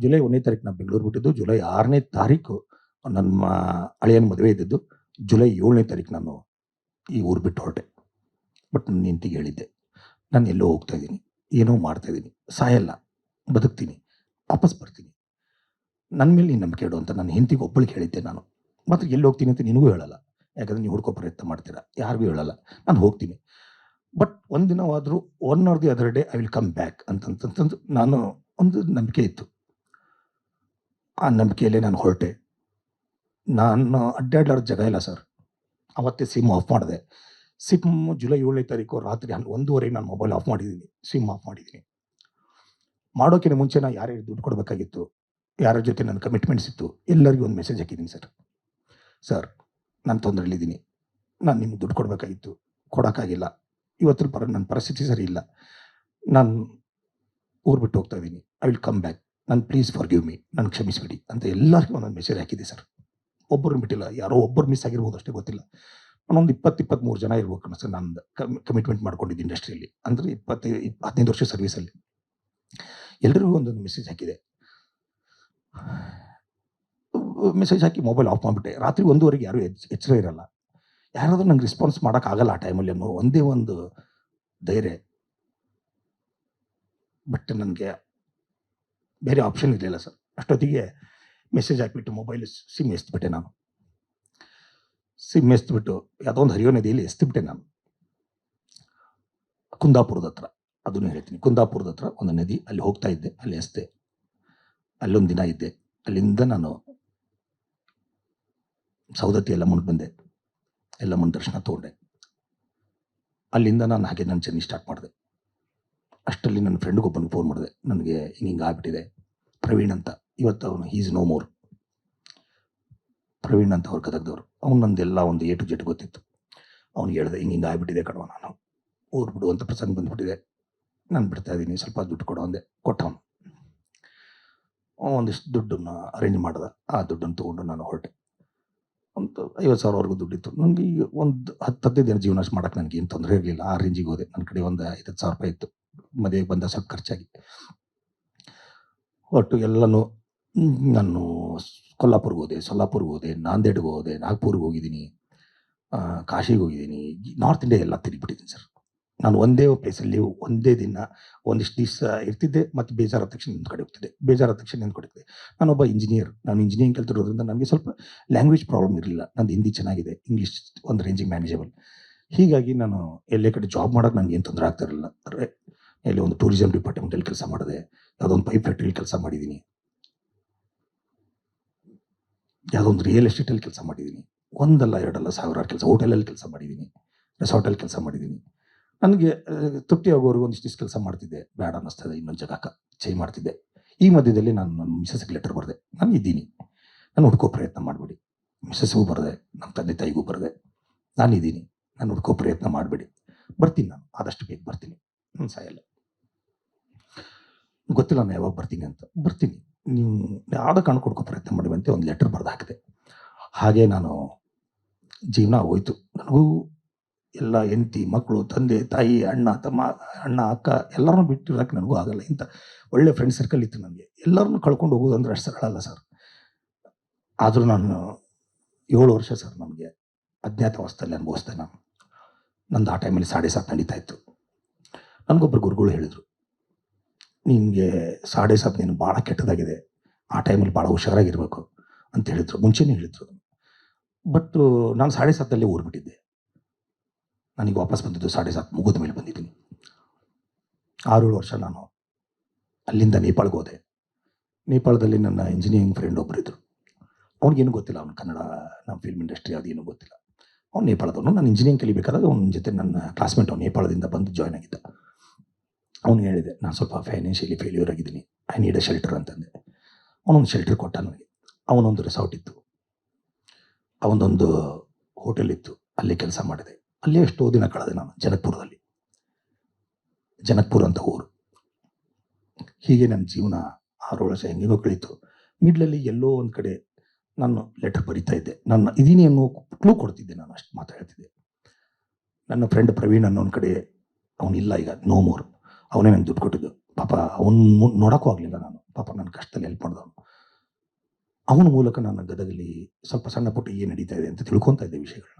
July 1ನೇ ತಾರೀಕು ನಾನು ಬೆಂಗಳೂರು ಬಿಟ್ಟಿದ್ದು. ಜುಲೈ 6ನೇ ತಾರೀಕು ನಮ್ಮ ಅಳಿಯನ ಮದುವೆ ಇದ್ದಿದ್ದು. ಜುಲೈ 7ನೇ ತಾರೀಕು ನಾನು ಈ ಊರು ಬಿಟ್ಟು ಹೊರಟೆ. ಬಟ್ ನನ್ನ ಹೆಂಡತಿಗೆ ಹೇಳಿದ್ದೆ, ನಾನು ಎಲ್ಲೋ ಹೋಗ್ತಾ ಇದ್ದೀನಿ, ಏನೋ ಮಾಡ್ತಾ ಇದ್ದೀನಿ, ಸಾಯಲ್ಲ, ಬದುಕ್ತೀನಿ, ವಾಪಸ್ ಬರ್ತೀನಿ, ನನ್ನ ಮೇಲೆ ನೀನು ನಂಬಿಕೆ ಇಡು ಅಂತ ನನ್ನ ಹೆಂಡತಿಗೆ ಒಬ್ಬಳಿಗೆ ಹೇಳಿದ್ದೆ ನಾನು. ಮಾತ್ರ ಎಲ್ಲಿ ಹೋಗ್ತೀನಿ ಅಂತ ನಿನಗೂ ಹೇಳಲ್ಲ, ಯಾಕಂದರೆ ನೀವು ಹುಡ್ಕೋ ಪ್ರಯತ್ನ ಮಾಡ್ತೀರಾ, ಯಾರಿಗೂ ಹೇಳಲ್ಲ. ನಾನು ಹೋಗ್ತೀನಿ, ಬಟ್ ಒಂದಿನವಾದರೂ one or the other day I will come back ಅಂತಂತಂದು ನಾನು ಒಂದು ನಂಬಿಕೆ ಇತ್ತು. ಆ ನಂಬಿಕೆಯಲ್ಲೇ ನಾನು ಹೊರಟೆ. ನಾನು ಅಡ್ಡಾಡ್ಲಾರ ಜಾಗ ಇಲ್ಲ ಸರ್. ಅವತ್ತೇ ಸಿಮ್ ಆಫ್ ಮಾಡಿದೆ. ಸಿಮ್ ಜುಲೈ 7ನೇ ತಾರೀಕು ರಾತ್ರಿ 1:30ಗೆ ನಾನು ಮೊಬೈಲ್ ಆಫ್ ಮಾಡಿದ್ದೀನಿ, ಸಿಮ್ ಆಫ್ ಮಾಡಿದ್ದೀನಿ. ಮಾಡೋಕ್ಕಿಂತ ಮುಂಚೆ ನಾನು ಯಾರ್ಯಾರು ದುಡ್ಡು ಕೊಡಬೇಕಾಗಿತ್ತು, ಯಾರ ಜೊತೆ ನನ್ನ ಕಮಿಟ್ಮೆಂಟ್ಸ್ ಇತ್ತು, ಎಲ್ಲರಿಗೂ ಒಂದು ಮೆಸೇಜ್ ಹಾಕಿದ್ದೀನಿ. ಸರ್ ನಾನು ತೊಂದರೆಯಲ್ಲಿದ್ದೀನಿ, ನಾನು ನಿಮ್ಗೆ ದುಡ್ಡು ಕೊಡಬೇಕಾಗಿತ್ತು, ಕೊಡೋಕ್ಕಾಗಿಲ್ಲ, ಇವತ್ತು ನನ್ನ ಪರಿಸ್ಥಿತಿ ಸರಿ ಇಲ್ಲ, ನಾನು ಊರು ಬಿಟ್ಟು ಹೋಗ್ತಾ ಇದ್ದೀನಿ, ಐ ವಿಲ್ ಕಮ್ ಬ್ಯಾಕ್, ನಾನು ಪ್ಲೀಸ್ ಫಾರ್ಗಿವ್ ಮೀ, ನಾನು ಕ್ಷಮಿಸಿಬಿಡಿ ಅಂತ ಎಲ್ಲರಿಗೂ ಒಂದೊಂದು ಮೆಸೇಜ್ ಹಾಕಿದ್ದೆ ಸರ್. ಒಬ್ಬರನ್ನ ಬಿಟ್ಟಿಲ್ಲ, ಯಾರೋ ಒಬ್ಬರು ಮಿಸ್ ಆಗಿರ್ಬೋದು ಅಷ್ಟೇ, ಗೊತ್ತಿಲ್ಲ. ನಾನೊಂದು 20-23 ಜನ ಇರ್ಬೇಕು ಸರ್. ನಾನು ಕಮಿಟ್ಮೆಂಟ್ ಮಾಡ್ಕೊಂಡಿದ್ದು ಇಂಡಸ್ಟ್ರಿಯಲ್ಲಿ, ಅಂದರೆ 15 ವರ್ಷ ಸರ್ವಿಸಲ್ಲಿ. ಎಲ್ರಿಗೂ ಒಂದೊಂದು ಮೆಸೇಜ್ ಹಾಕಿದೆ. ಮೆಸೇಜ್ ಹಾಕಿ ಮೊಬೈಲ್ ಆಫ್ ಮಾಡಿಬಿಟ್ಟೆ. ರಾತ್ರಿ 1:30ಗೆ ಯಾರೂ ಎಚ್ಚರ ಇರಲ್ಲ, ಯಾರಾದರೂ ನಂಗೆ ರೆಸ್ಪಾನ್ಸ್ ಮಾಡೋಕ್ಕಾಗಲ್ಲ ಆ ಟೈಮಲ್ಲಿ ಅನ್ನೋ ಒಂದೇ ಒಂದು ಧೈರ್ಯ. ಬಟ್ ನನಗೆ ಬೇರೆ ಆಪ್ಷನ್ ಇರಲಿಲ್ಲ ಸರ್. ಅಷ್ಟೊತ್ತಿಗೆ ಮೆಸೇಜ್ ಹಾಕಿಬಿಟ್ಟು ಮೊಬೈಲ್ ಸಿಮ್ ಎಸ್ಬಿಟ್ಟೆ ನಾನು. ಸಿಮ್ ಎಸ್ಬಿಟ್ಟು ಯಾವುದೋ ಒಂದು ಹರಿಯೋ ನದಿಯಲ್ಲಿ ಎಸ್ತಿಬಿಟ್ಟೆ ನಾನು. ಕುಂದಾಪುರದ ಹತ್ರ, ಅದನ್ನು ಹೇಳ್ತೀನಿ, ಕುಂದಾಪುರದ ಹತ್ರ ಒಂದು ನದಿ, ಅಲ್ಲಿ ಹೋಗ್ತಾ ಇದ್ದೆ, ಅಲ್ಲಿ ಎಸ್ತೆ. ಅಲ್ಲೊಂದು ದಿನ ಇದ್ದೆ. ಅಲ್ಲಿಂದ ನಾನು ಸೌದತ್ತಿ ಎಲ್ಲಮ್ಮನ ಬಂದೆ, ಎಲ್ಲಮ್ಮನ ದರ್ಶನ ತೊಗೊಂಡೆ. ಅಲ್ಲಿಂದ ನಾನು ಹಾಗೆ ನನ್ನ ಜರ್ನಿ ಸ್ಟಾರ್ಟ್ ಮಾಡಿದೆ. ಅಷ್ಟರಲ್ಲಿ ನನ್ನ ಫ್ರೆಂಡ್ಗೊಬ್ಬನಿಗೆ ಫೋನ್ ಮಾಡಿದೆ, ನನಗೆ ಹಿಂಗೆ ಆಗ್ಬಿಟ್ಟಿದೆ, ಪ್ರವೀಣ್ ಅಂತ. ಇವತ್ತು ಅವನು ಈಸ್ ನೋ ಮೋರ್. ಪ್ರವೀಣ್ ಅಂತ ಅವ್ರ ಗದಗದವರು. ಅವ್ನು ನಂದೆಲ್ಲ ಒಂದು A to Z ಗೊತ್ತಿತ್ತು. ಅವ್ನಿಗೆ ಹೇಳಿದೆ, ಹಿಂಗೆ ಆಗ್ಬಿಟ್ಟಿದೆ ಕಣವ, ನಾನು ಊರು ಬಿಡುವಂಥ ಪ್ರಸಂಗ ಬಂದುಬಿಟ್ಟಿದೆ, ನಾನು ಬಿಡ್ತಾ ಇದ್ದೀನಿ, ಸ್ವಲ್ಪ ದುಡ್ಡು ಕೊಡೋ ಅಂದೆ. ಕೊಟ್ಟವನು ಒಂದಿಷ್ಟು ದುಡ್ಡನ್ನು ಅರೇಂಜ್ ಮಾಡ್ದೆ. ಆ ದುಡ್ಡನ್ನು ತೊಗೊಂಡು ನಾನು ಹೊರಟೆ. ಒಂದು 50,000ವರೆಗೂ ದುಡ್ಡಿತ್ತು ನನಗೆ. ಈಗ ಒಂದು 10-15 ದಿನ ಜೀವನ ಮಾಡೋಕ್ಕೆ ನನಗೇನು ತೊಂದರೆ ಇರಲಿಲ್ಲ. ಆ ರೇಂಜಿಗೆ ಹೋದೆ. ನನ್ನ ಕಡೆ ಒಂದು 50,000 ರೂಪಾಯಿ ಇತ್ತು, ಮದುವೆಗೆ ಬಂದ ಸ್ವಲ್ಪ ಖರ್ಚಾಗಿ. ಒಟ್ಟು ಎಲ್ಲನೂ ನಾನು ಕೊಲ್ಲಾಪುರ್ಗೆ ಹೋದೆ, ಸೊಲ್ಲಾಪುರ್ಗೆ ಹೋದೆ, ನಾಂದೇಡ್ಗೆ ಹೋದೆ, ನಾಗ್ಪುರ್ಗೆ ಹೋಗಿದ್ದೀನಿ, ಕಾಶಿಗೆ ಹೋಗಿದ್ದೀನಿ, ನಾರ್ತ್ ಇಂಡಿಯಾ ಎಲ್ಲ ತಿರುಗಿಬಿಟ್ಟಿದ್ದೀನಿ ಸರ್. ನಾನು ಒಂದೇ ಪ್ಲೇಸಲ್ಲಿ ಒಂದೇ ದಿನ ಒಂದಿಷ್ಟು ದಿವಸ ಇರ್ತಿದ್ದೆ, ಮತ್ತು ಬೇಜಾರಾದ ತಕ್ಷಣ ಇನ್ನೊಂದು ಕಡೆ ಹೋಗ್ತಿದ್ದೆ, ಬೇಜಾರಾದ ತಕ್ಷಣ ಇನ್ನೊಂದು ಕಡೆ ಹೋಗ್ತಿದ್ದೆ. ನಾನೊಬ್ಬ ಇಂಜಿನಿಯರ್, ನಾನು ಇಂಜಿನಿಯರಿಂಗ್ ಕಲ್ತಿರೋದ್ರಿಂದ ನನಗೆ ಸ್ವಲ್ಪ ಲ್ಯಾಂಗ್ವೇಜ್ ಪ್ರಾಬ್ಲಮ್ ಇರಲಿಲ್ಲ. ನಂದು ಹಿಂದಿ ಚೆನ್ನಾಗಿದೆ, ಇಂಗ್ಲೀಷ್ ಒಂದು ರೇಂಜಿಗೆ ಮ್ಯಾನೇಜಬಲ್. ಹೀಗಾಗಿ ನಾನು ಎಲ್ಲೇ ಕಡೆ ಜಾಬ್ ಮಾಡೋಕ್ಕೆ ನನಗೇನು ತೊಂದರೆ ಆಗ್ತಾ ಇರಲಿಲ್ಲ. ಎಲ್ಲಿ ಒಂದು ಟೂರಿಸಂ ಡಿಪಾರ್ಟ್ಮೆಂಟಲ್ಲಿ ಕೆಲಸ ಮಾಡಿದೆ, ಯಾವುದೋ ಒಂದು ಪೈಪ್ ಫ್ಯಾಕ್ಟ್ರಿಯಲ್ಲಿ ಕೆಲಸ ಮಾಡಿದ್ದೀನಿ, ಯಾವುದೋ ಒಂದು ರಿಯಲ್ ಎಸ್ಟೇಟಲ್ಲಿ ಕೆಲಸ ಮಾಡಿದ್ದೀನಿ. ಒಂದಲ್ಲ ಎರಡಲ್ಲ ಸಾವಿರಾರು ಕೆಲಸ, ಹೋಟೆಲಲ್ಲಿ ಕೆಲಸ ಮಾಡಿದ್ದೀನಿ, ರೆಸಾರ್ಟಲ್ಲಿ ಕೆಲಸ ಮಾಡಿದ್ದೀನಿ. ನನಗೆ ತೃಪ್ತಿ ಆಗೋವರೆಗೂ ಒಂದಿಷ್ಟು ದಿವಸ ಕೆಲಸ ಮಾಡ್ತಿದ್ದೆ, ಬೇಡ ಅನ್ನಿಸ್ತದೆ, ಇನ್ನೊಂದು ಜಾಗಕ್ಕೆ ಚೇಂಜ್ ಮಾಡ್ತಿದ್ದೆ. ಈ ಮಧ್ಯದಲ್ಲಿ ನಾನು ನನ್ನ ಮಿಸಸ್ಗೆ ಲೆಟರ್ ಬರೆದೆ, ನಾನು ಇದ್ದೀನಿ, ನಾನು ಹುಡ್ಕೋ ಪ್ರಯತ್ನ ಮಾಡಬೇಡಿ. ಮಿಸಸ್ಗೂ ಬರೆದೆ, ನಮ್ಮ ತಂದೆ ತಾಯಿಗೂ ಬರೆದೆ, ನಾನಿದ್ದೀನಿ, ನಾನು ಹುಡ್ಕೋ ಪ್ರಯತ್ನ ಮಾಡಬೇಡಿ, ಬರ್ತೀನಿ, ನಾನು ಆದಷ್ಟು ಬೇಗ ಬರ್ತೀನಿ, ನಾನು ಸಾಯಲ್ಲ, ಗೊತ್ತಿಲ್ಲ ನಾನು ಯಾವಾಗ ಬರ್ತೀನಿ ಅಂತ. ಬರ್ತೀನಿ, ನೀವು ಯಾವುದೋ ಕಾರಣ ಕೊಡ್ಕೋ ಪ್ರಯತ್ನ ಮಾಡುವಂತೆ ಒಂದು ಲೆಟರ್ ಬರೆದು ಹಾಕಿದೆ. ಹಾಗೆ ನಾನು ಜೀವನ ಹೋಯ್ತು. ನನಗೂ ಎಲ್ಲ ಹೆಂಡತಿ, ಮಕ್ಕಳು, ತಂದೆ ತಾಯಿ, ಅಣ್ಣ ತಮ್ಮ, ಅಣ್ಣ ಅಕ್ಕ ಎಲ್ಲರನ್ನೂ ಬಿಟ್ಟಿರೋಕ್ಕೆ ನನಗೂ ಆಗಲ್ಲ. ಇಂಥ ಒಳ್ಳೆ ಫ್ರೆಂಡ್ ಸರ್ಕಲ್ ಇತ್ತು ನನಗೆ. ಎಲ್ಲರನ್ನೂ ಕಳ್ಕೊಂಡು ಹೋಗೋದು ಅಂದರೆ ಅಷ್ಟು ಸರಳ ಅಲ್ಲ ಸರ್. ಆದರೂ ನಾನು 7 ವರ್ಷ ಸರ್ ನನಗೆ ಅಜ್ಞಾತವಾಸದಲ್ಲಿ ಅನುಭವಿಸ್ದೆ ನಾನು. ನಂದು ಆ ಟೈಮಲ್ಲಿ 7:30 ನಡೀತಾ ಇತ್ತು. ನನಗೊಬ್ಬರು ಗುರುಗಳು ಹೇಳಿದರು, ನಿನಗೆ 7:30 ನೀನು ಭಾಳ ಕೆಟ್ಟದಾಗಿದೆ, ಆ ಟೈಮಲ್ಲಿ ಭಾಳ ಹುಷಾರಾಗಿರಬೇಕು ಅಂತ ಹೇಳಿದರು. ಮುಂಚೆನೇ ಹೇಳಿದರು. ಬಟ್ ನಾನು 7:30 ಊರು ಬಿಟ್ಟಿದ್ದೆ. ನನಗೆ ವಾಪಸ್ ಬಂದಿದ್ದು 7:30 ಮುಗಿದ ಮೇಲೆ ಬಂದಿದ್ದೀನಿ. 6-7 ವರ್ಷ ನಾನು ಅಲ್ಲಿಂದ ನೇಪಾಳ್ಗೆ ಹೋದೆ. ನೇಪಾಳದಲ್ಲಿ ನನ್ನ ಇಂಜಿನಿಯರಿಂಗ್ ಫ್ರೆಂಡ್ ಒಬ್ಬರು ಇದ್ದರು. ಅವ್ನಿಗೇನು ಗೊತ್ತಿಲ್ಲ, ಅವ್ನು ಕನ್ನಡ, ನಮ್ಮ ಫಿಲ್ಮ್ ಇಂಡಸ್ಟ್ರಿ ಅದೇನು ಗೊತ್ತಿಲ್ಲ. ಅವ್ನು ನೇಪಾಳದವನು. ನಾನು ಇಂಜಿನಿಯರಿಂಗ್ ಕಲಿಬೇಕಾದಾಗ ಅವನ ಜೊತೆ ನನ್ನ ಕ್ಲಾಸ್ಮೇಟ್ ಅವ್ನು ನೇಪಾಳದಿಂದ ಬಂದು ಜಾಯ್ನ್ ಆಗಿದ್ದ. ಅವ್ನು ಹೇಳಿದೆ, ನಾನು ಸ್ವಲ್ಪ ಫೈನಾನ್ಷಿಯಲಿ ಫೇಲ್ಯೂರ್ ಆಗಿದ್ದೀನಿ, ಐ ನೀಡ್ ಎ ಶೆಲ್ಟರ್ ಅಂತಂದೆ. ಅವನೊಂದು ಶೆಲ್ಟರ್ ಕೊಟ್ಟ ನನಗೆ. ಅವನೊಂದು ರೆಸಾರ್ಟ್ ಇತ್ತು, ಅವನದೊಂದು ಹೋಟೆಲ್ ಇತ್ತು, ಅಲ್ಲಿ ಕೆಲಸ ಮಾಡಿದೆ. ಅಲ್ಲೇ ಎಷ್ಟೋ ದಿನ ಕಳೆದೆ ನಾನು ಜನಕ್ಪುರದಲ್ಲಿ. ಜನಕ್ಪುರ ಅಂತ ಊರು. ಹೀಗೆ ನನ್ನ ಜೀವನ 6 ವರ್ಷ ಹೆಂಗೋ ಕಳೀತು. ಮಿಡ್ಲಲ್ಲಿ ಎಲ್ಲೋ ಒಂದು ಕಡೆ ನಾನು ಲೆಟರ್ ಬರಿತಾ ಇದ್ದೆ, ನನ್ನ ಇದೀನಿ ಅನ್ನೋ ಕ್ಲೂ ಕೊಡ್ತಿದ್ದೆ, ನಾನು ಅಷ್ಟು ಮಾತಾಡ್ತಿದ್ದೆ. ನನ್ನ ಫ್ರೆಂಡ್ ಪ್ರವೀಣ್ ಅನ್ನೋ ಒಂದು ಕಡೆ, ಅವನಿಲ್ಲ ಈಗ, ನೋ ಮೋರ್. ಅವನೇ ನನಗೆ ದುಡ್ಡು ಕೊಟ್ಟಿದ್ದು. ಪಾಪ ಅವನು ನೋಡೋಕ್ಕೂ ಆಗಲಿಲ್ಲ ನಾನು. ಪಾಪ ನನ್ನ ಕಷ್ಟದಲ್ಲಿ ಹೆಲ್ಪ್ ಮಾಡಿದವನು. ಅವನ ಮೂಲಕ ನಾನು ಗದಗಲ್ಲಿ ಸ್ವಲ್ಪ ಸಣ್ಣ ಪುಟ್ಟ ಏನು ನಡೀತಾ ಇದೆ ಅಂತ ತಿಳ್ಕೊತಾ ಇದ್ದೆ ವಿಷಯಗಳನ್ನ.